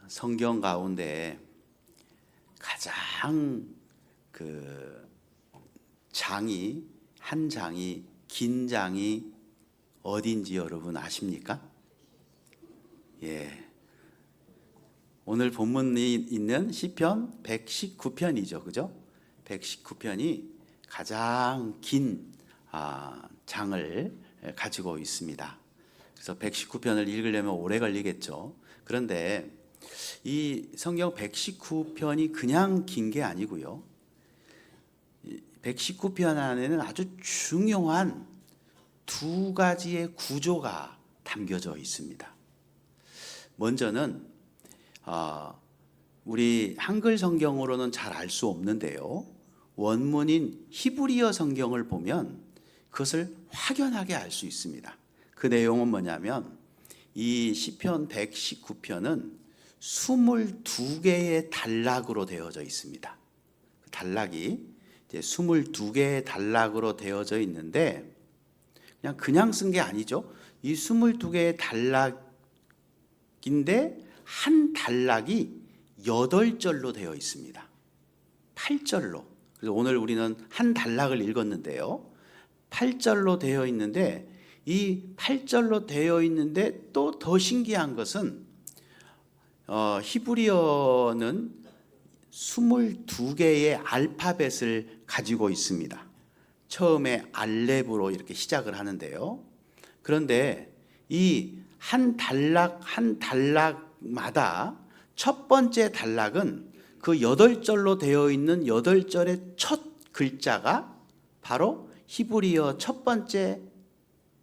성경 가운데 가장 한 장이 긴 장이 어딘지 여러분 아십니까? 예. 오늘 본문이 있는 시편 119편이죠. 그죠? 119편이 가장 긴 장을 가지고 있습니다. 그래서 119편을 읽으려면 오래 걸리겠죠. 그런데 이 성경 119편이 그냥 긴 게 아니고요. 119편 안에는 아주 중요한 두 가지의 구조가 담겨져 있습니다. 먼저는 우리 한글 성경으로는 잘 알 수 없는데요. 원문인 히브리어 성경을 보면 그것을 확연하게 알 수 있습니다. 그 내용은 뭐냐면 이 시편 119편은 22개의 단락으로 되어져 있습니다. 그 단락이 이제 22개의 단락으로 되어져 있는데 그냥 쓴 게 아니죠. 이 22개의 단락인데 한 단락이 8절로 되어 있습니다. 8절로. 그래서 오늘 우리는 한 단락을 읽었는데요. 8절로 되어 있는데 이 8절로 되어 있는데 또 더 신기한 것은 히브리어는 22개의 알파벳을 가지고 있습니다. 처음에 알렙으로 이렇게 시작을 하는데요. 그런데 이 한 단락 한 단락마다 첫 번째 단락은 그 8절로 되어 있는 8절의 첫 글자가 바로 히브리어 첫 번째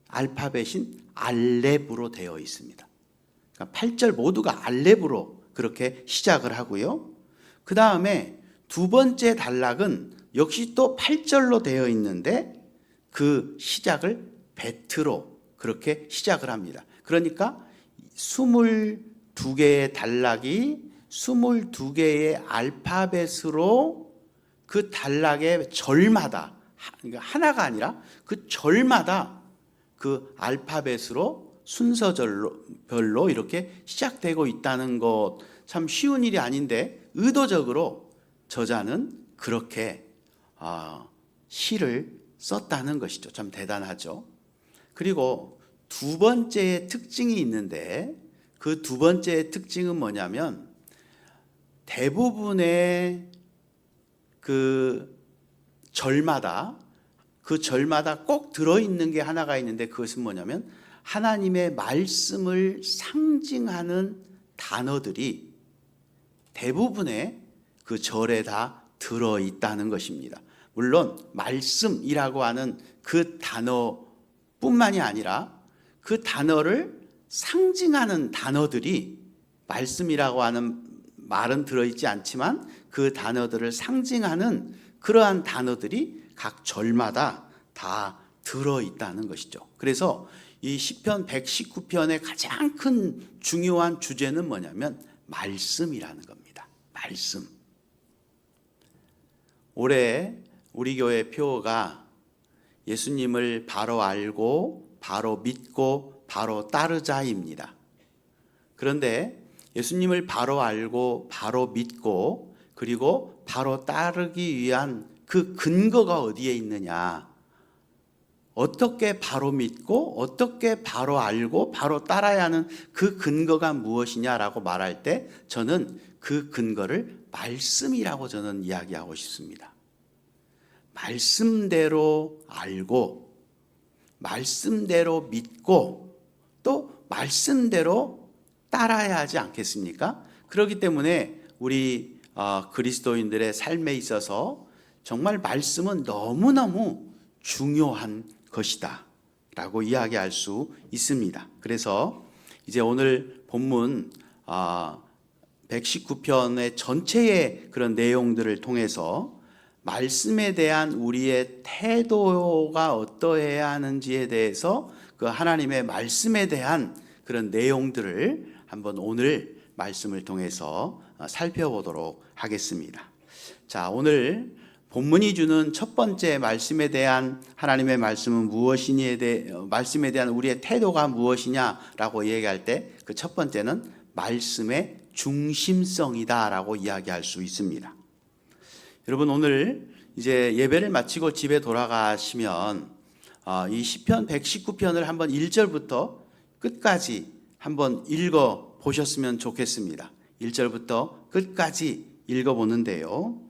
알파벳인 알렙으로 되어 있습니다. 그러니까 8절 모두가 알렙으로 그렇게 시작을 하고요. 그 다음에 두 번째 단락은 역시 또 8절로 되어 있는데 그 시작을 베트로 그렇게 시작을 합니다. 그러니까 22개의 단락이 22개의 알파벳으로 그 단락의 절마다, 그러니까 하나가 아니라 그 절마다 그 알파벳으로 순서별로 이렇게 시작되고 있다는 것 참 쉬운 일이 아닌데 의도적으로 저자는 그렇게 시를 썼다는 것이죠. 참 대단하죠. 그리고 두 번째의 특징이 있는데 그 두 번째의 특징은 뭐냐면 대부분의 그 절마다 꼭 들어있는 게 하나가 있는데 그것은 뭐냐면 하나님의 말씀을 상징하는 단어들이 대부분의 그 절에 다 들어있다는 것입니다. 물론 말씀이라고 하는 그 단어뿐만이 아니라 그 단어를 상징하는 단어들이 말씀이라고 하는 말은 들어있지 않지만 그 단어들을 상징하는 그러한 단어들이 각 절마다 다 들어있다는 것이죠. 그래서 이 시편 119편의 가장 큰 중요한 주제는 뭐냐면 말씀이라는 겁니다. 말씀. 올해 우리 교회 표어가 예수님을 바로 알고 바로 믿고 바로 따르자입니다. 그런데 예수님을 바로 알고 바로 믿고 그리고 바로 따르기 위한 그 근거가 어디에 있느냐? 어떻게 바로 믿고 어떻게 바로 알고 바로 따라야 하는 그 근거가 무엇이냐라고 말할 때 저는 그 근거를 말씀이라고 저는 이야기하고 싶습니다. 말씀대로 알고 말씀대로 믿고 또 말씀대로 따라야 하지 않겠습니까? 그렇기 때문에 우리 그리스도인들의 삶에 있어서 정말 말씀은 너무너무 중요한 것이다 라고 이야기할 수 있습니다. 그래서 이제 오늘 본문 119편의 전체의 그런 내용들을 통해서 말씀에 대한 우리의 태도가 어떠해야 하는지에 대해서 그 하나님의 말씀에 대한 그런 내용들을 한번 오늘 말씀을 통해서 살펴보도록 하겠습니다. 자, 오늘 본문이 주는 첫 번째 말씀에 대한 하나님의 말씀은 무엇이냐에 대해 말씀에 대한 우리의 태도가 무엇이냐라고 얘기할 때 그 첫 번째는 말씀의 중심성이다라고 이야기할 수 있습니다. 여러분, 오늘 이제 예배를 마치고 집에 돌아가시면 이 시편 119편을 한번 1절부터 끝까지 한번 읽어 보셨으면 좋겠습니다. 1절부터 끝까지 읽어 보는데요.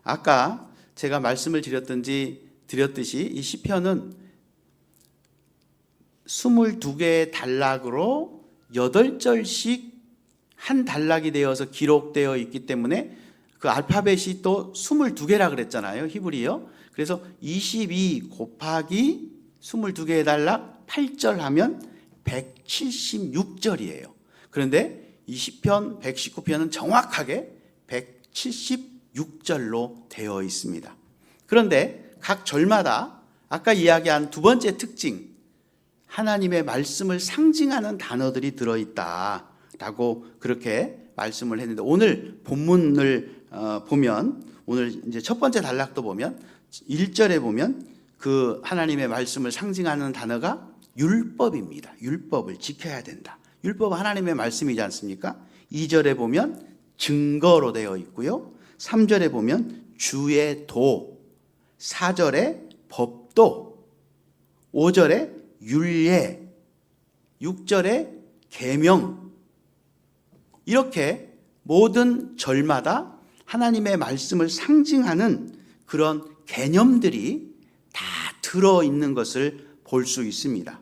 아까 제가 말씀을 드렸듯이 이 시편은 22개의 단락으로 8절씩 한 단락이 되어서 기록되어 있기 때문에 그 알파벳이 또 22개라 그랬잖아요. 히브리어. 그래서 22 곱하기 22개의 단락 8절 하면 176절이에요. 그런데 이 시편 119편은 정확하게 176절로 되어 있습니다. 그런데 각 절마다 아까 이야기한 두 번째 특징, 하나님의 말씀을 상징하는 단어들이 들어있다라고 그렇게 말씀을 했는데, 오늘 본문을 보면, 오늘 이제 첫 번째 단락도 보면 1절에 보면 그 하나님의 말씀을 상징하는 단어가 율법입니다. 율법을 지켜야 된다. 율법은 하나님의 말씀이지 않습니까? 2절에 보면 증거로 되어 있고요. 3절에 보면 주의 도, 4절에 법도, 5절에 율례, 6절에 계명, 이렇게 모든 절마다 하나님의 말씀을 상징하는 그런 개념들이 다 들어있는 것을 볼 수 있습니다.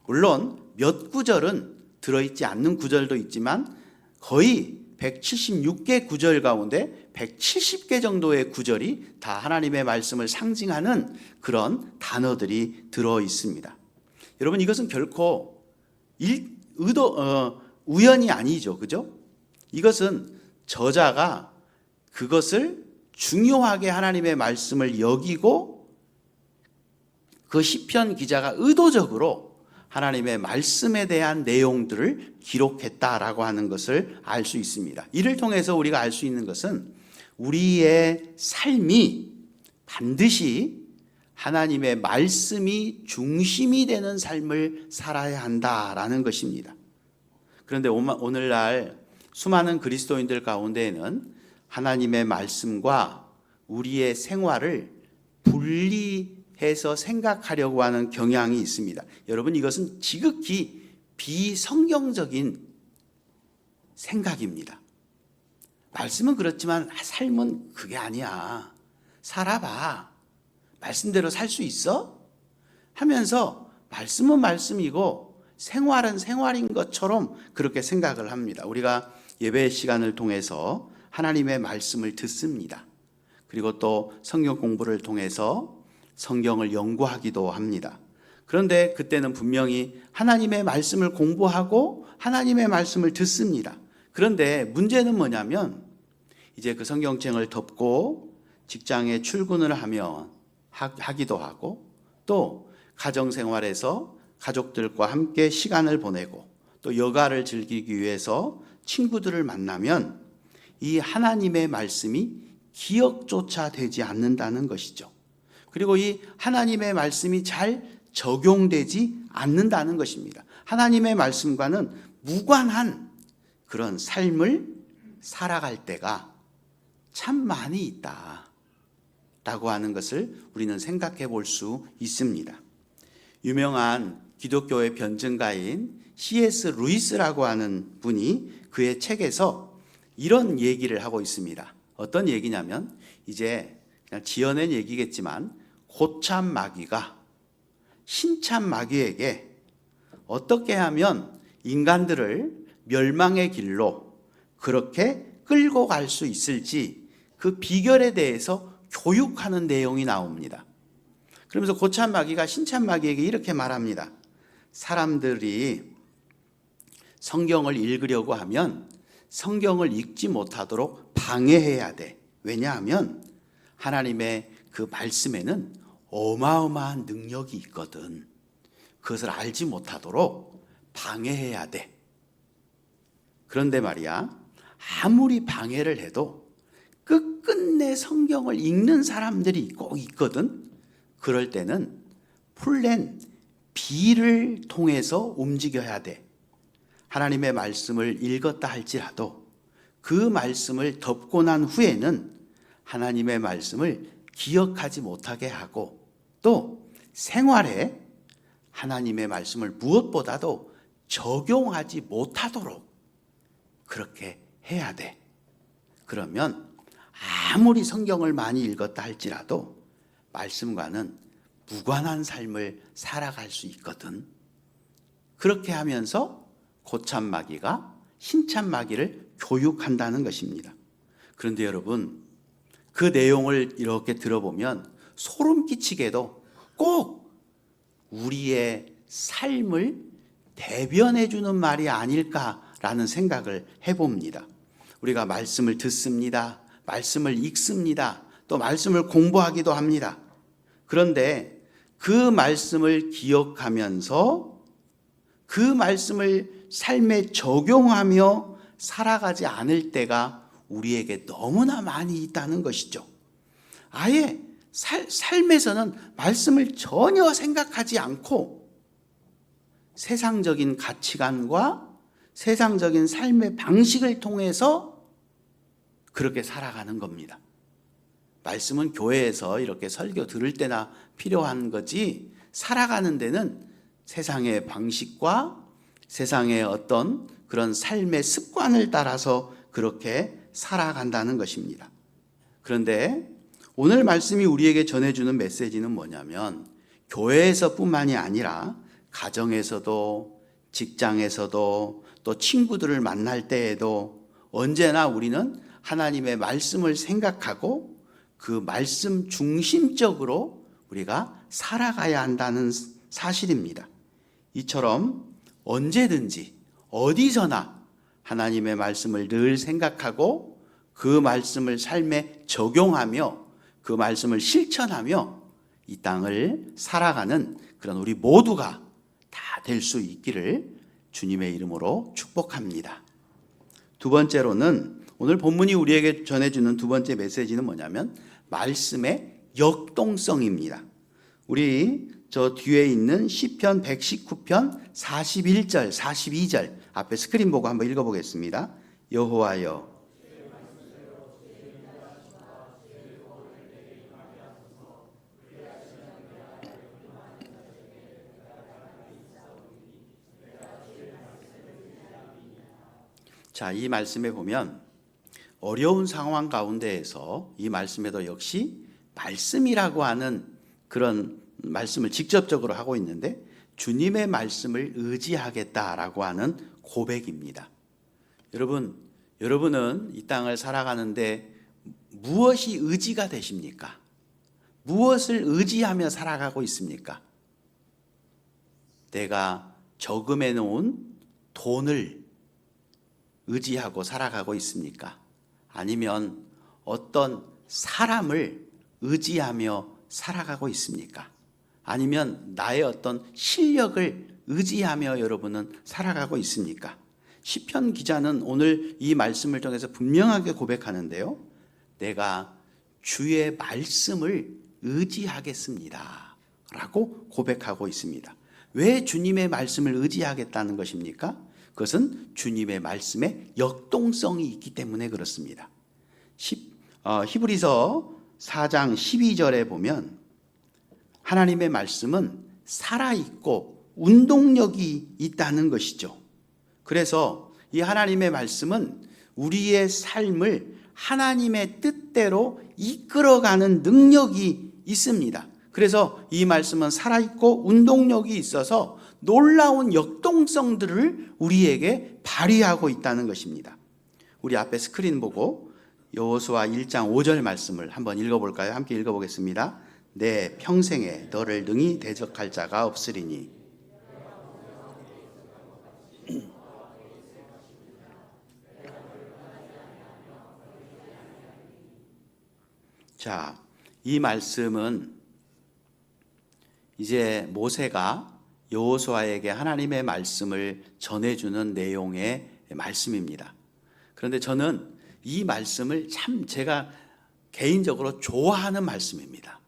물론 몇 구절은 들어있지 않는 구절도 있지만 거의 176개 구절 가운데 170개 정도의 구절이 다 하나님의 말씀을 상징하는 그런 단어들이 들어있습니다. 여러분, 이것은 결코 우연이 아니죠. 그죠? 이것은 저자가 그것을 중요하게 하나님의 말씀을 여기고 그 시편 기자가 의도적으로 하나님의 말씀에 대한 내용들을 기록했다라고 하는 것을 알 수 있습니다. 이를 통해서 우리가 알 수 있는 것은 우리의 삶이 반드시 하나님의 말씀이 중심이 되는 삶을 살아야 한다라는 것입니다. 그런데 오늘날 수많은 그리스도인들 가운데에는 하나님의 말씀과 우리의 생활을 분리해서 생각하려고 하는 경향이 있습니다. 여러분, 이것은 지극히 비성경적인 생각입니다. 말씀은 그렇지만 삶은 그게 아니야. 살아봐. 말씀대로 살 수 있어? 하면서 말씀은 말씀이고 생활은 생활인 것처럼 그렇게 생각을 합니다. 우리가 예배 시간을 통해서 하나님의 말씀을 듣습니다. 그리고 또 성경 공부를 통해서 성경을 연구하기도 합니다. 그런데 그때는 분명히 하나님의 말씀을 공부하고 하나님의 말씀을 듣습니다. 그런데 문제는 뭐냐면 이제 그 성경책을 덮고 직장에 출근을 하기도 하고 또 가정생활에서 가족들과 함께 시간을 보내고 또 여가를 즐기기 위해서 친구들을 만나면 이 하나님의 말씀이 기억조차 되지 않는다는 것이죠. 그리고 이 하나님의 말씀이 잘 적용되지 않는다는 것입니다. 하나님의 말씀과는 무관한 그런 삶을 살아갈 때가 참 많이 있다라고 하는 것을 우리는 생각해 볼 수 있습니다. 유명한 기독교의 변증가인 C.S. 루이스라고 하는 분이 그의 책에서 이런 얘기를 하고 있습니다. 어떤 얘기냐면 이제 그냥 지어낸 얘기겠지만 고참 마귀가 신참 마귀에게 어떻게 하면 인간들을 멸망의 길로 그렇게 끌고 갈 수 있을지 그 비결에 대해서 교육하는 내용이 나옵니다. 그러면서 고참 마귀가 신참 마귀에게 이렇게 말합니다. 사람들이 성경을 읽으려고 하면 성경을 읽지 못하도록 방해해야 돼. 왜냐하면 하나님의 그 말씀에는 어마어마한 능력이 있거든. 그것을 알지 못하도록 방해해야 돼. 그런데 말이야, 아무리 방해를 해도 끝끝내 성경을 읽는 사람들이 꼭 있거든. 그럴 때는 플랜 B를 통해서 움직여야 돼. 하나님의 말씀을 읽었다 할지라도 그 말씀을 덮고 난 후에는 하나님의 말씀을 기억하지 못하게 하고 또 생활에 하나님의 말씀을 무엇보다도 적용하지 못하도록 그렇게 해야 돼. 그러면 아무리 성경을 많이 읽었다 할지라도 말씀과는 무관한 삶을 살아갈 수 있거든. 그렇게 하면서 고참마귀가 신참마귀를 교육한다는 것입니다. 그런데 여러분, 그 내용을 이렇게 들어보면 소름 끼치게도 꼭 우리의 삶을 대변해 주는 말이 아닐까라는 생각을 해봅니다. 우리가 말씀을 듣습니다. 말씀을 읽습니다. 또 말씀을 공부하기도 합니다. 그런데 그 말씀을 기억하면서 그 말씀을 삶에 적용하며 살아가지 않을 때가 우리에게 너무나 많이 있다는 것이죠. 아예 삶에서는 말씀을 전혀 생각하지 않고 세상적인 가치관과 세상적인 삶의 방식을 통해서 그렇게 살아가는 겁니다. 말씀은 교회에서 이렇게 설교 들을 때나 필요한 거지, 살아가는 데는 세상의 방식과 세상의 어떤 그런 삶의 습관을 따라서 그렇게 살아간다는 것입니다. 그런데 오늘 말씀이 우리에게 전해주는 메시지는 뭐냐면, 교회에서뿐만이 아니라 가정에서도 직장에서도 또 친구들을 만날 때에도 언제나 우리는 하나님의 말씀을 생각하고 그 말씀 중심적으로 우리가 살아가야 한다는 사실입니다. 이처럼 언제든지 어디서나 하나님의 말씀을 늘 생각하고 그 말씀을 삶에 적용하며 그 말씀을 실천하며 이 땅을 살아가는 그런 우리 모두가 다 될 수 있기를 주님의 이름으로 축복합니다. 두 번째로는 오늘 본문이 우리에게 전해주는 두 번째 메시지는 뭐냐면 말씀의 역동성입니다. 우리 저 뒤에 있는 시편 119편 41절, 42절 앞에 스크린 보고 한번 읽어보겠습니다. 여호와여, 자, 이 말씀에 보면 어려운 상황 가운데에서 이 말씀에도 역시 말씀이라고 하는 그런 말씀을 직접적으로 하고 있는데 주님의 말씀을 의지하겠다라고 하는 고백입니다. 여러분은 이 땅을 살아가는데 무엇이 의지가 되십니까? 무엇을 의지하며 살아가고 있습니까? 내가 저금해 놓은 돈을 의지하고 살아가고 있습니까? 아니면 어떤 사람을 의지하며 살아가고 있습니까? 아니면 나의 어떤 실력을 의지하며 여러분은 살아가고 있습니까? 시편 기자는 오늘 이 말씀을 통해서 분명하게 고백하는데요. 내가 주의 말씀을 의지하겠습니다 라고 고백하고 있습니다. 왜 주님의 말씀을 의지하겠다는 것입니까? 그것은 주님의 말씀에 역동성이 있기 때문에 그렇습니다. 히브리서 4장 12절에 보면 하나님의 말씀은 살아있고 운동력이 있다는 것이죠. 그래서 이 하나님의 말씀은 우리의 삶을 하나님의 뜻대로 이끌어가는 능력이 있습니다. 그래서 이 말씀은 살아있고 운동력이 있어서 놀라운 역동성들을 우리에게 발휘하고 있다는 것입니다. 우리 앞에 스크린 보고 여호수아 1장 5절 말씀을 한번 읽어볼까요? 함께 읽어보겠습니다. 내 평생에 너를 능히 대적할 자가 없으리니. 자, 이 말씀은 이제 모세가 여호수아에게 하나님의 말씀을 전해주는 내용의 말씀입니다. 그런데 저는 이 말씀을 참 제가 개인적으로 좋아하는 말씀입니다.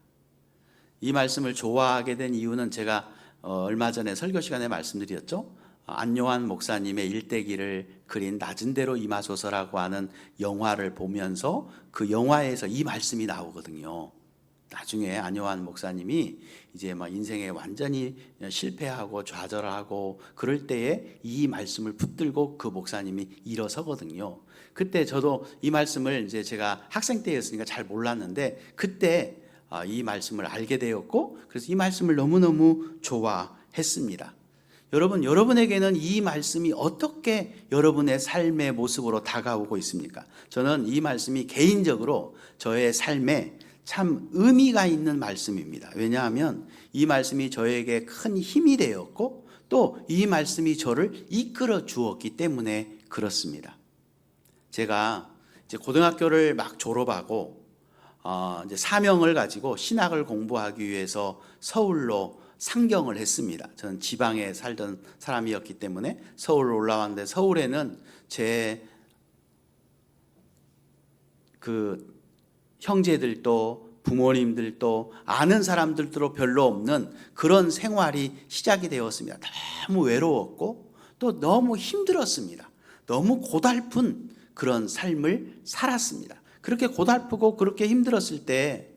이 말씀을 좋아하게 된 이유는 제가 얼마 전에 설교 시간에 말씀드렸죠. 안요한 목사님의 일대기를 그린 낮은 대로 임하소서라고 하는 영화를 보면서 그 영화에서 이 말씀이 나오거든요. 나중에 안요한 목사님이 이제 막 인생에 완전히 실패하고 좌절하고 그럴 때에 이 말씀을 붙들고 그 목사님이 일어서거든요. 그때 저도 이 말씀을 이제 제가 학생 때였으니까 잘 몰랐는데 그때 이 말씀을 알게 되었고 그래서 이 말씀을 너무너무 좋아했습니다. 여러분, 여러분에게는 이 말씀이 어떻게 여러분의 삶의 모습으로 다가오고 있습니까? 저는 이 말씀이 개인적으로 저의 삶에 참 의미가 있는 말씀입니다. 왜냐하면 이 말씀이 저에게 큰 힘이 되었고 또 이 말씀이 저를 이끌어 주었기 때문에 그렇습니다. 제가 이제 고등학교를 막 졸업하고 이제 사명을 가지고 신학을 공부하기 위해서 서울로 상경을 했습니다. 저는 지방에 살던 사람이었기 때문에 서울로 올라왔는데 서울에는 제 그 형제들도 부모님들도 아는 사람들도 별로 없는 그런 생활이 시작이 되었습니다. 너무 외로웠고 또 너무 힘들었습니다. 너무 고달픈 그런 삶을 살았습니다. 그렇게 고달프고 그렇게 힘들었을 때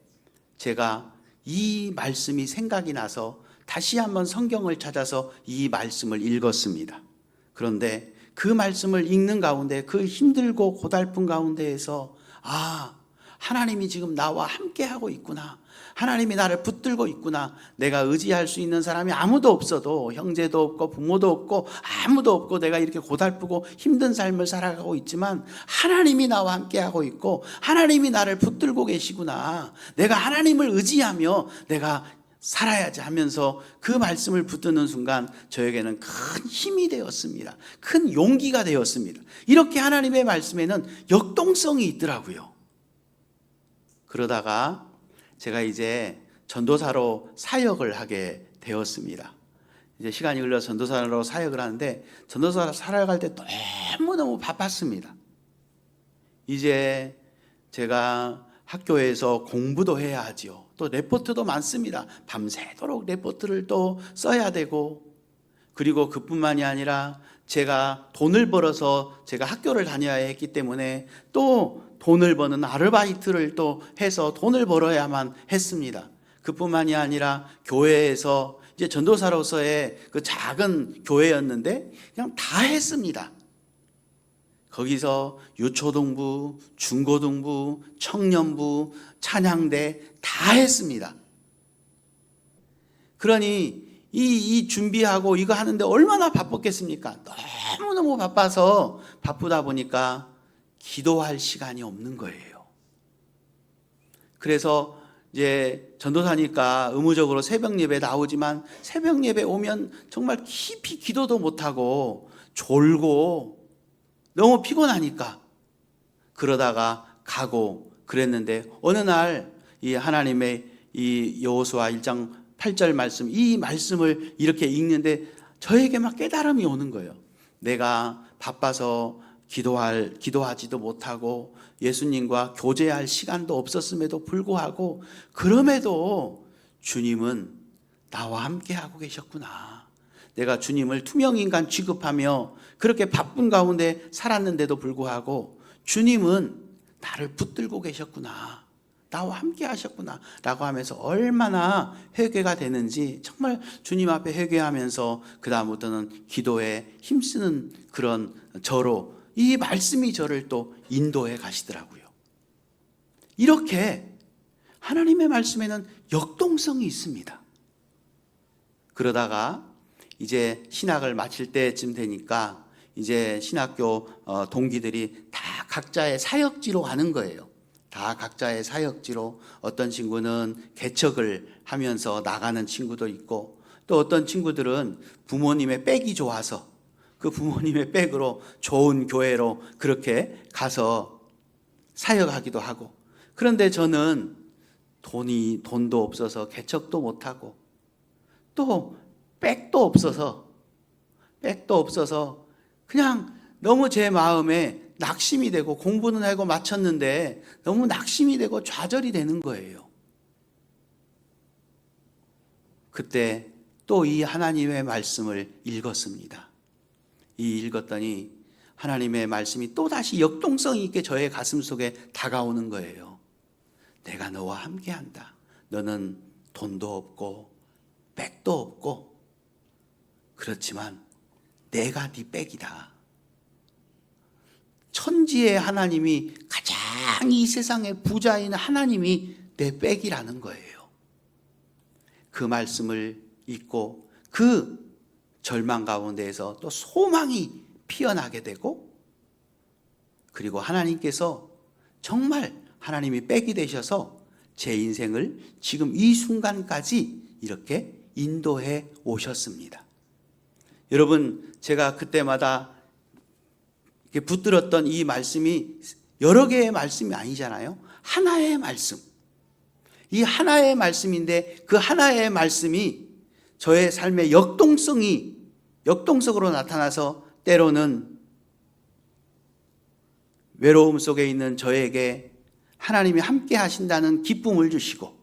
제가 이 말씀이 생각이 나서 다시 한번 성경을 찾아서 이 말씀을 읽었습니다. 그런데 그 말씀을 읽는 가운데 그 힘들고 고달픈 가운데에서 하나님이 지금 나와 함께 하고 있구나. 하나님이 나를 붙들고 있구나. 내가 의지할 수 있는 사람이 아무도 없어도 형제도 없고 부모도 없고 아무도 없고 내가 이렇게 고달프고 힘든 삶을 살아가고 있지만 하나님이 나와 함께 하고 있고 하나님이 나를 붙들고 계시구나. 내가 하나님을 의지하며 내가 살아야지 하면서 그 말씀을 붙드는 순간 저에게는 큰 힘이 되었습니다. 큰 용기가 되었습니다. 이렇게 하나님의 말씀에는 역동성이 있더라고요. 그러다가 제가 이제 전도사로 사역을 하게 되었습니다. 이제 시간이 흘러 전도사로 사역을 하는데 전도사로 살아갈 때 너무너무 바빴습니다. 이제 제가 학교에서 공부도 해야 하지요. 또 레포트도 많습니다. 밤새도록 레포트를 또 써야 되고 그리고 그뿐만이 아니라 제가 돈을 벌어서 제가 학교를 다녀야 했기 때문에 또 돈을 버는 아르바이트를 또 해서 돈을 벌어야만 했습니다. 그뿐만이 아니라 교회에서 이제 전도사로서의 그 작은 교회였는데 그냥 다 했습니다. 거기서 유초등부, 중고등부, 청년부, 찬양대 다 했습니다. 그러니 이 준비하고 이거 하는데 얼마나 바빴겠습니까? 너무너무 바쁘다 보니까 기도할 시간이 없는 거예요. 그래서 이제 전도사니까 의무적으로 새벽 예배 나오지만 새벽 예배 오면 정말 깊이 기도도 못하고 졸고 너무 피곤하니까 그러다가 가고 그랬는데 어느 날 이 하나님의 이 여호수아 1장 8절 말씀 이 말씀을 이렇게 읽는데 저에게 막 깨달음이 오는 거예요. 내가 바빠서 기도하지도 못하고 예수님과 교제할 시간도 없었음에도 불구하고 그럼에도 주님은 나와 함께 하고 계셨구나. 내가 주님을 투명인간 취급하며 그렇게 바쁜 가운데 살았는데도 불구하고 주님은 나를 붙들고 계셨구나. 나와 함께 하셨구나 라고 하면서 얼마나 회개가 되는지 정말 주님 앞에 회개하면서 그 다음부터는 기도에 힘쓰는 그런 저로 이 말씀이 저를 또 인도해 가시더라고요. 이렇게 하나님의 말씀에는 역동성이 있습니다. 그러다가 이제 신학을 마칠 때쯤 되니까 이제 신학교 동기들이 다 각자의 사역지로 가는 거예요. 다 각자의 사역지로 어떤 친구는 개척을 하면서 나가는 친구도 있고 또 어떤 친구들은 부모님의 백이 좋아서 그 부모님의 백으로 좋은 교회로 그렇게 가서 사역하기도 하고 그런데 저는 돈도 없어서 개척도 못하고 또 백도 없어서 그냥 너무 제 마음에 낙심이 되고 공부는 하고 마쳤는데 너무 낙심이 되고 좌절이 되는 거예요. 그때 또 이 하나님의 말씀을 읽었습니다. 읽었더니 하나님의 말씀이 또다시 역동성 있게 저의 가슴 속에 다가오는 거예요. 내가 너와 함께한다. 너는 돈도 없고 백도 없고 그렇지만 내가 네 백이다. 천지의 하나님이 가장 이 세상의 부자인 하나님이 내 백이라는 거예요. 그 말씀을 읽고 그 절망 가운데에서 또 소망이 피어나게 되고, 그리고 하나님께서 정말 하나님이 백이 되셔서 제 인생을 지금 이 순간까지 이렇게 인도해 오셨습니다. 여러분, 제가 그때마다 이렇게 붙들었던 이 말씀이 여러 개의 말씀이 아니잖아요. 하나의 말씀. 이 하나의 말씀인데 그 하나의 말씀이 저의 삶의 역동성으로 나타나서 때로는 외로움 속에 있는 저에게 하나님이 함께 하신다는 기쁨을 주시고,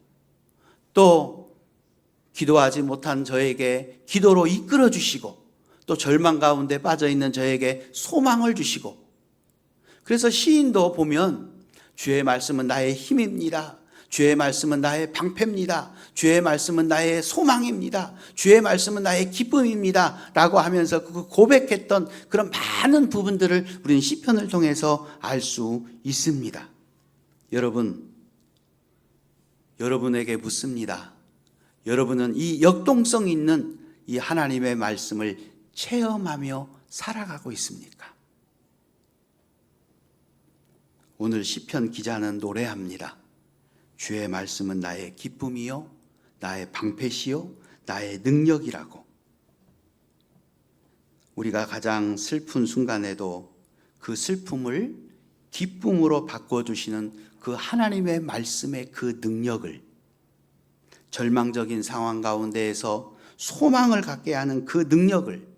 또 기도하지 못한 저에게 기도로 이끌어 주시고, 또 절망 가운데 빠져 있는 저에게 소망을 주시고, 그래서 시인도 보면 주의 말씀은 나의 힘입니다. 주의 말씀은 나의 방패입니다. 주의 말씀은 나의 소망입니다. 주의 말씀은 나의 기쁨입니다. 라고 하면서 그 고백했던 그런 많은 부분들을 우리는 시편을 통해서 알 수 있습니다. 여러분에게 묻습니다. 여러분은 이 역동성 있는 이 하나님의 말씀을 체험하며 살아가고 있습니까? 오늘 시편 기자는 노래합니다. 주의 말씀은 나의 기쁨이요 나의 방패시요 나의 능력이라고. 우리가 가장 슬픈 순간에도 그 슬픔을 기쁨으로 바꿔주시는 그 하나님의 말씀의 그 능력을, 절망적인 상황 가운데에서 소망을 갖게 하는 그 능력을,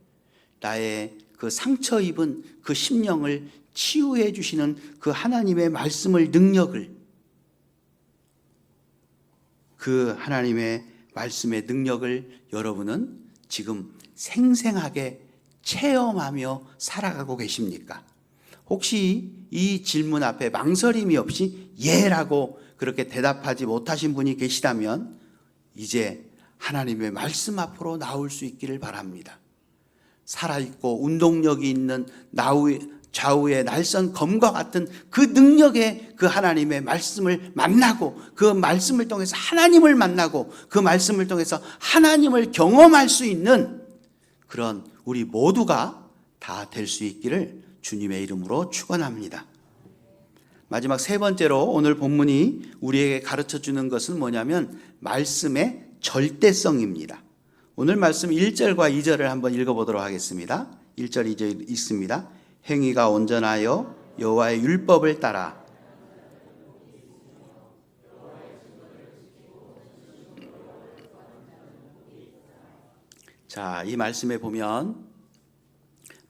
나의 그 상처 입은 그 심령을 치유해 주시는 그 하나님의 말씀을, 능력을, 그 하나님의 말씀의 능력을 여러분은 지금 생생하게 체험하며 살아가고 계십니까? 혹시 이 질문 앞에 망설임이 없이 예라고 그렇게 대답하지 못하신 분이 계시다면 이제 하나님의 말씀 앞으로 나올 수 있기를 바랍니다. 살아있고 운동력이 있는 좌우의 날선 검과 같은 그 능력의 그 하나님의 말씀을 만나고, 그 말씀을 통해서 하나님을 만나고, 그 말씀을 통해서 하나님을 경험할 수 있는 그런 우리 모두가 다 될 수 있기를 주님의 이름으로 축원합니다. 마지막 세 번째로 오늘 본문이 우리에게 가르쳐 주는 것은 뭐냐면 말씀의 절대성입니다. 오늘 말씀 1절과 2절을 한번 읽어보도록 하겠습니다. 1절 2절 읽습니다. 행위가 온전하여 여호와의 율법을 따라. 자, 이 말씀에 보면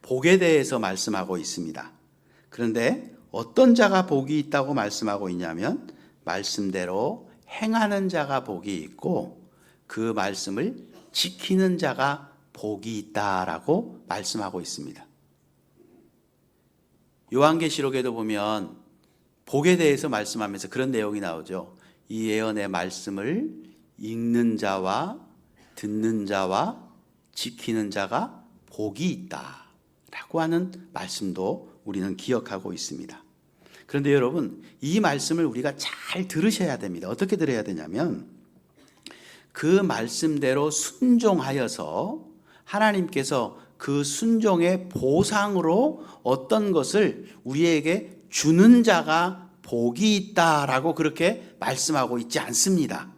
복에 대해서 말씀하고 있습니다. 그런데 어떤 자가 복이 있다고 말씀하고 있냐면 말씀대로 행하는 자가 복이 있고 그 말씀을 지키는 자가 복이 있다라고 말씀하고 있습니다. 요한계시록에도 보면 복에 대해서 말씀하면서 그런 내용이 나오죠. 이 예언의 말씀을 읽는 자와 듣는 자와 지키는 자가 복이 있다라고 하는 말씀도 우리는 기억하고 있습니다. 그런데 여러분, 이 말씀을 우리가 잘 들으셔야 됩니다. 어떻게 들어야 되냐면 그 말씀대로 순종하여서 하나님께서 그 순종의 보상으로 어떤 것을 우리에게 주는 자가 복이 있다라고 그렇게 말씀하고 있지 않습니다.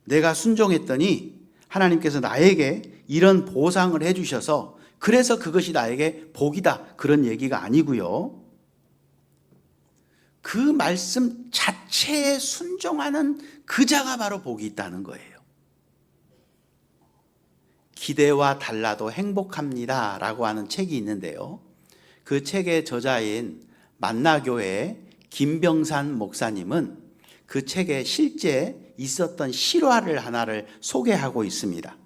내가 순종했더니 하나님께서 나에게 이런 보상을 해주셔서 그래서 그것이 나에게 복이다, 그런 얘기가 아니고요. 그 말씀 자체에 순종하는 그 자가 바로 복이 있다는 거예요. 기대와 달라도 행복합니다 라고 하는 책이 있는데요, 그 책의 저자인 만나교회 김병산 목사님은 그 책에 실제 있었던 실화를 하나를 소개하고 있습니다.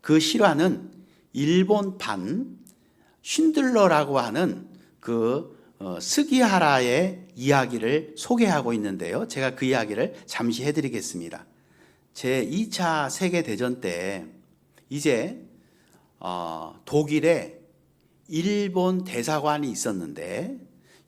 그 실화는 일본판 쉰들러라고 하는 그 스기하라의 이야기를 소개하고 있는데요. 제가 그 이야기를 잠시 해드리겠습니다. 제 2차 세계대전 때 이제 독일에 일본 대사관이 있었는데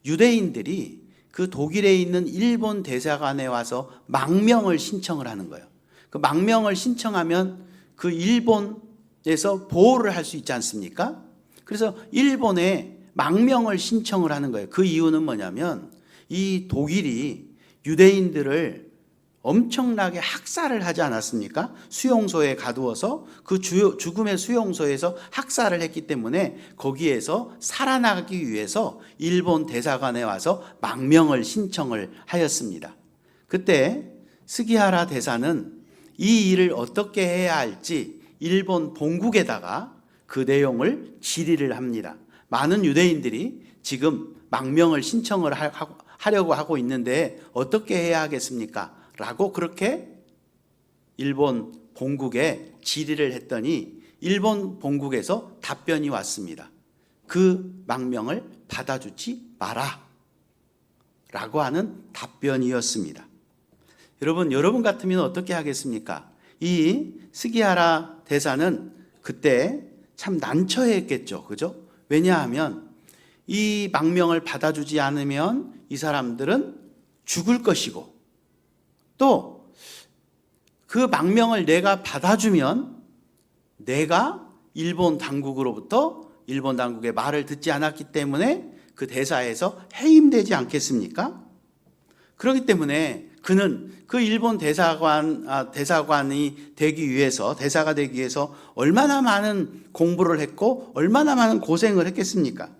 유대인들이 그 독일에 있는 일본 대사관에 와서 망명을 신청을 하는 거예요. 그 망명을 신청하면 그 일본에서 보호를 할 수 있지 않습니까? 그래서 일본에 망명을 신청을 하는 거예요. 그 이유는 뭐냐면 이 독일이 유대인들을 엄청나게 학살을 하지 않았습니까? 수용소에 가두어서 그 죽음의 수용소에서 학살을 했기 때문에 거기에서 살아나기 위해서 일본 대사관에 와서 망명을 신청을 하였습니다. 그때 스기하라 대사는 이 일을 어떻게 해야 할지 일본 본국에다가 그 내용을 질의를 합니다. 많은 유대인들이 지금 망명을 신청을 하려고 하고 있는데 어떻게 해야 하겠습니까? 라고 그렇게 일본 본국에 질의를 했더니 일본 본국에서 답변이 왔습니다. 그 망명을 받아주지 마라 라고 하는 답변이었습니다. 여러분 같으면 어떻게 하겠습니까? 이 스기하라 대사는 그때 참 난처했겠죠. 그죠? 왜냐하면 이 망명을 받아주지 않으면 이 사람들은 죽을 것이고 또 그 망명을 내가 받아주면 내가 일본 당국으로부터 일본 당국의 말을 듣지 않았기 때문에 그 대사에서 해임되지 않겠습니까? 그렇기 때문에 그는 그 일본 대사관이 되기 위해서 대사가 되기 위해서 얼마나 많은 공부를 했고 얼마나 많은 고생을 했겠습니까?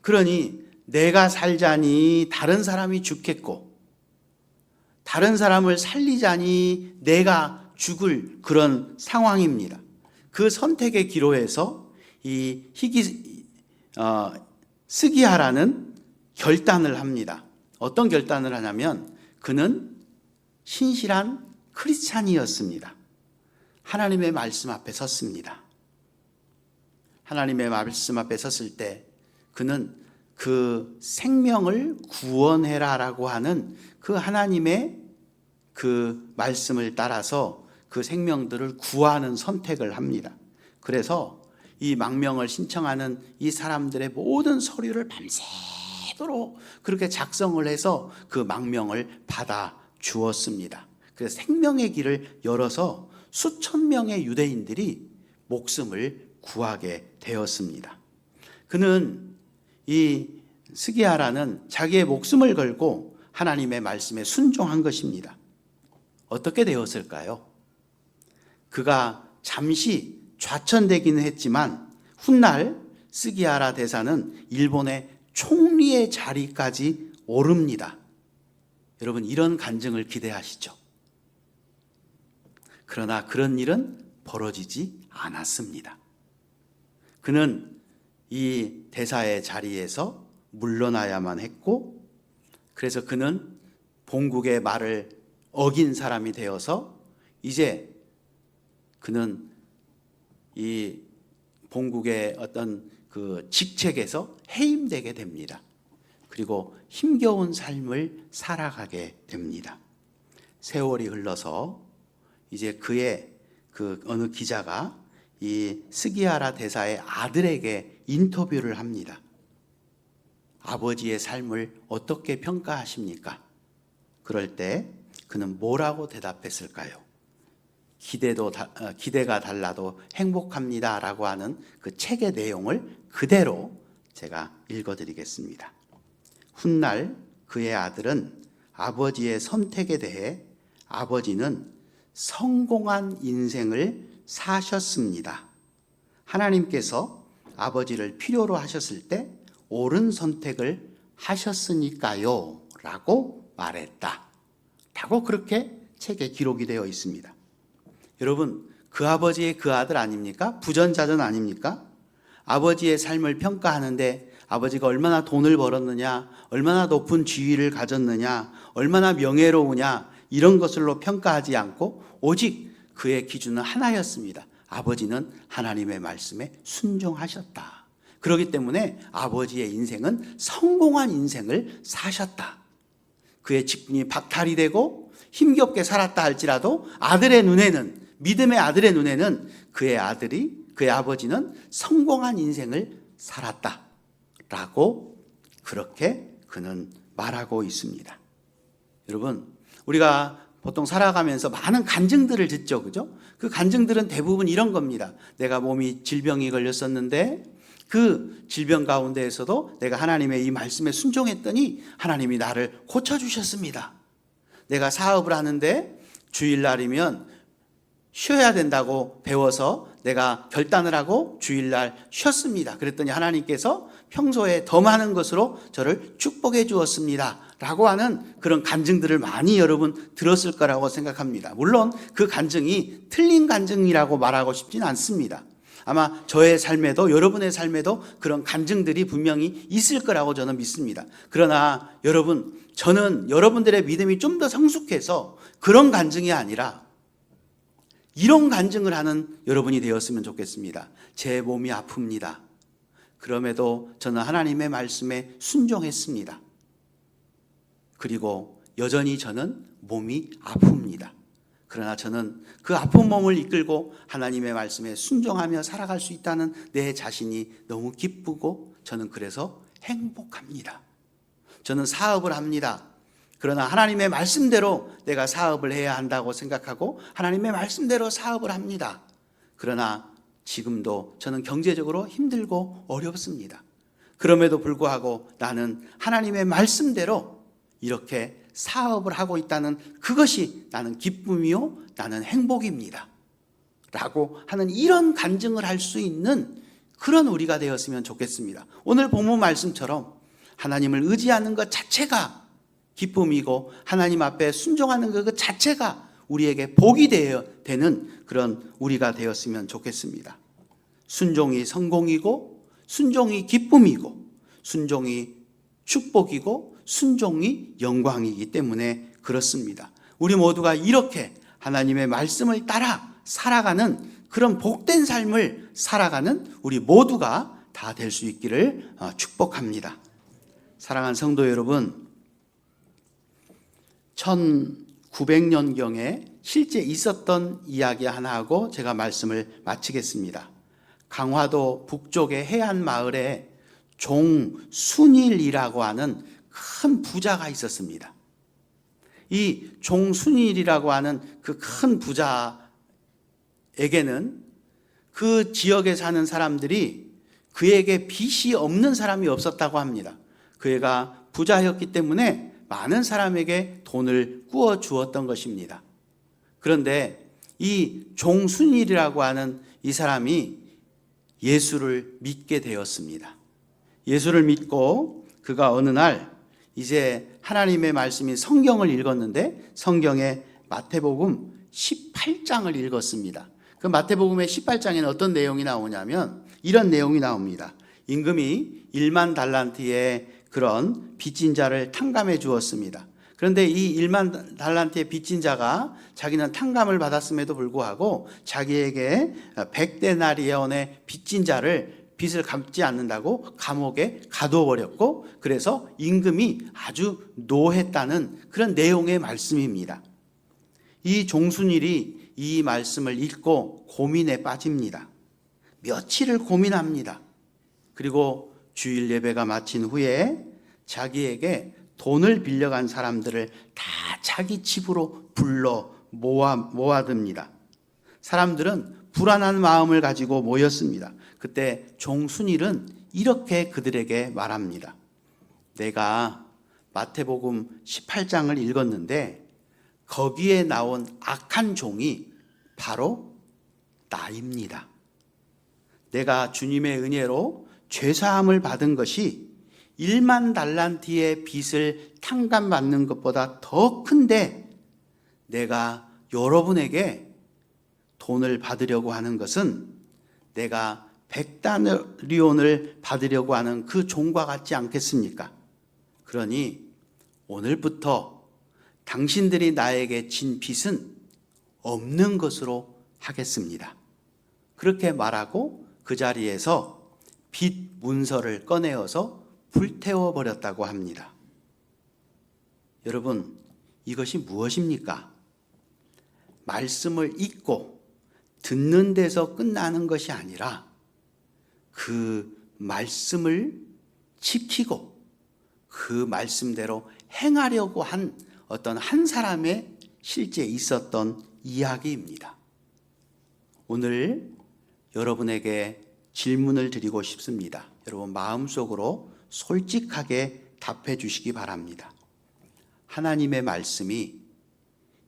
그러니 내가 살자니 다른 사람이 죽겠고 다른 사람을 살리자니 내가 죽을 그런 상황입니다. 그 선택의 기로에서 이 스기하라는 결단을 합니다. 어떤 결단을 하냐면 그는 신실한 크리스찬이었습니다. 하나님의 말씀 앞에 섰습니다. 하나님의 말씀 앞에 섰을 때 그는 그 생명을 구원해라라고 하는 그 하나님의 그 말씀을 따라서 그 생명들을 구하는 선택을 합니다. 그래서 이 망명을 신청하는 이 사람들의 모든 서류를 밤새도록 그렇게 작성을 해서 그 망명을 받아 주었습니다. 그래서 생명의 길을 열어서 수천 명의 유대인들이 목숨을 구하게 되었습니다. 그는 이 스기하라는 자기의 목숨을 걸고 하나님의 말씀에 순종한 것입니다. 어떻게 되었을까요? 그가 잠시 좌천되기는 했지만 훗날 스기하라 대사는 일본의 총리의 자리까지 오릅니다. 여러분 이런 간증을 기대하시죠? 그러나 그런 일은 벌어지지 않았습니다. 그는 이 대사의 자리에서 물러나야만 했고 그래서 그는 본국의 말을 어긴 사람이 되어서 이제 그는 이 본국의 어떤 그 직책에서 해임되게 됩니다. 그리고 힘겨운 삶을 살아가게 됩니다. 세월이 흘러서 이제 그의 그 어느 기자가 이 스기하라 대사의 아들에게 인터뷰를 합니다. 아버지의 삶을 어떻게 평가하십니까? 그럴 때 그는 뭐라고 대답했을까요? 기대가 달라도 행복합니다 라고 하는 그 책의 내용을 그대로 제가 읽어드리겠습니다. 훗날 그의 아들은 아버지의 선택에 대해 아버지는 성공한 인생을 사셨습니다. 하나님께서 아버지를 필요로 하셨을 때 옳은 선택을 하셨으니까요 라고 말했다 라고 그렇게 책에 기록이 되어 있습니다. 여러분 그 아버지의 그 아들 아닙니까? 부전자전 아닙니까? 아버지의 삶을 평가하는데 아버지가 얼마나 돈을 벌었느냐, 얼마나 높은 지위를 가졌느냐, 얼마나 명예로우냐 이런 것들로 평가하지 않고 오직 그의 기준은 하나였습니다. 아버지는 하나님의 말씀에 순종하셨다. 그렇기 때문에 아버지의 인생은 성공한 인생을 사셨다. 그의 직분이 박탈이 되고 힘겹게 살았다 할지라도 아들의 눈에는, 믿음의 아들의 눈에는 그의 아버지는 성공한 인생을 살았다 라고 그렇게 그는 말하고 있습니다. 여러분, 우리가 보통 살아가면서 많은 간증들을 듣죠, 그죠? 그 간증들은 대부분 이런 겁니다. 내가 몸이 질병이 걸렸었는데 그 질병 가운데에서도 내가 하나님의 이 말씀에 순종했더니 하나님이 나를 고쳐주셨습니다. 내가 사업을 하는데 주일날이면 쉬어야 된다고 배워서 내가 결단을 하고 주일날 쉬었습니다. 그랬더니 하나님께서 평소에 더 많은 것으로 저를 축복해 주었습니다 라고 하는 그런 간증들을 많이 여러분 들었을 거라고 생각합니다. 물론 그 간증이 틀린 간증이라고 말하고 싶지는 않습니다. 아마 저의 삶에도 여러분의 삶에도 그런 간증들이 분명히 있을 거라고 저는 믿습니다. 그러나 여러분, 저는 여러분들의 믿음이 좀 더 성숙해서 그런 간증이 아니라 이런 간증을 하는 여러분이 되었으면 좋겠습니다. 제 몸이 아픕니다. 그럼에도 저는 하나님의 말씀에 순종했습니다. 그리고 여전히 저는 몸이 아픕니다. 그러나 저는 그 아픈 몸을 이끌고 하나님의 말씀에 순종하며 살아갈 수 있다는 내 자신이 너무 기쁘고 저는 그래서 행복합니다. 저는 사업을 합니다. 그러나 하나님의 말씀대로 내가 사업을 해야 한다고 생각하고 하나님의 말씀대로 사업을 합니다. 그러나 지금도 저는 경제적으로 힘들고 어렵습니다. 그럼에도 불구하고 나는 하나님의 말씀대로 이렇게 사업을 하고 있다는 그것이 나는 기쁨이요 나는 행복입니다 라고 하는 이런 간증을 할 수 있는 그런 우리가 되었으면 좋겠습니다. 오늘 본문 말씀처럼 하나님을 의지하는 것 자체가 기쁨이고 하나님 앞에 순종하는 것 자체가 우리에게 복이 되는 그런 우리가 되었으면 좋겠습니다. 순종이 성공이고 순종이 기쁨이고 순종이 축복이고 순종이 영광이기 때문에 그렇습니다. 우리 모두가 이렇게 하나님의 말씀을 따라 살아가는 그런 복된 삶을 살아가는 우리 모두가 다 될 수 있기를 축복합니다. 사랑하는 성도 여러분, 1900년경에 실제 있었던 이야기 하나 하고 제가 말씀을 마치겠습니다. 강화도 북쪽의 해안 마을에 종순일이라고 하는 큰 부자가 있었습니다. 이 종순일이라고 하는 그 큰 부자에게는 그 지역에 사는 사람들이 그에게 빚이 없는 사람이 없었다고 합니다. 그가 부자였기 때문에 많은 사람에게 돈을 꾸어 주었던 것입니다. 그런데 이 종순일이라고 하는 이 사람이 예수를 믿게 되었습니다. 예수를 믿고 그가 어느 날 이제 하나님의 말씀인 성경을 읽었는데 성경의 마태복음 18장을 읽었습니다. 그 마태복음의 18장에는 어떤 내용이 나오냐면 이런 내용이 나옵니다. 임금이 1만 달란트의 그런 빚진 자를 탕감해 주었습니다. 그런데 이 1만 달란트의 빚진 자가 자기는 탕감을 받았음에도 불구하고 자기에게 100데나리온의 빚진 자를 빚을 갚지 않는다고 감옥에 가둬버렸고 그래서 임금이 아주 노했다는 그런 내용의 말씀입니다. 이 종순일이 이 말씀을 읽고 고민에 빠집니다. 며칠을 고민합니다. 그리고 주일 예배가 마친 후에 자기에게 돈을 빌려간 사람들을 다 자기 집으로 불러 모아듭니다. 사람들은 불안한 마음을 가지고 모였습니다. 그때 종순일은 이렇게 그들에게 말합니다. 내가 마태복음 18장을 읽었는데 거기에 나온 악한 종이 바로 나입니다. 내가 주님의 은혜로 죄사함을 받은 것이 1만 달란트의 빚을 탕감받는 것보다 더 큰데 내가 여러분에게 돈을 받으려고 하는 것은 내가 100데나리온을 받으려고 하는 그 종과 같지 않겠습니까? 그러니 오늘부터 당신들이 나에게 진 빚은 없는 것으로 하겠습니다. 그렇게 말하고 그 자리에서 빛 문서를 꺼내어서 불태워 버렸다고 합니다. 여러분, 이것이 무엇입니까? 말씀을 읽고 듣는 데서 끝나는 것이 아니라 그 말씀을 지키고 그 말씀대로 행하려고 한 어떤 한 사람의 실제 있었던 이야기입니다. 오늘 여러분에게 질문을 드리고 싶습니다. 여러분 마음속으로 솔직하게 답해 주시기 바랍니다. 하나님의 말씀이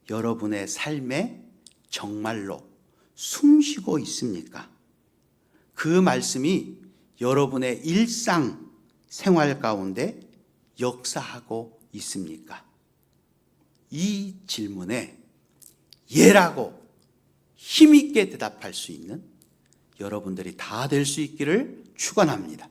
여러분의 삶에 정말로 숨쉬고 있습니까? 그 말씀이 여러분의 일상 생활 가운데 역사하고 있습니까? 이 질문에 예라고 힘있게 대답할 수 있는 여러분들이 다 될 수 있기를 축원합니다.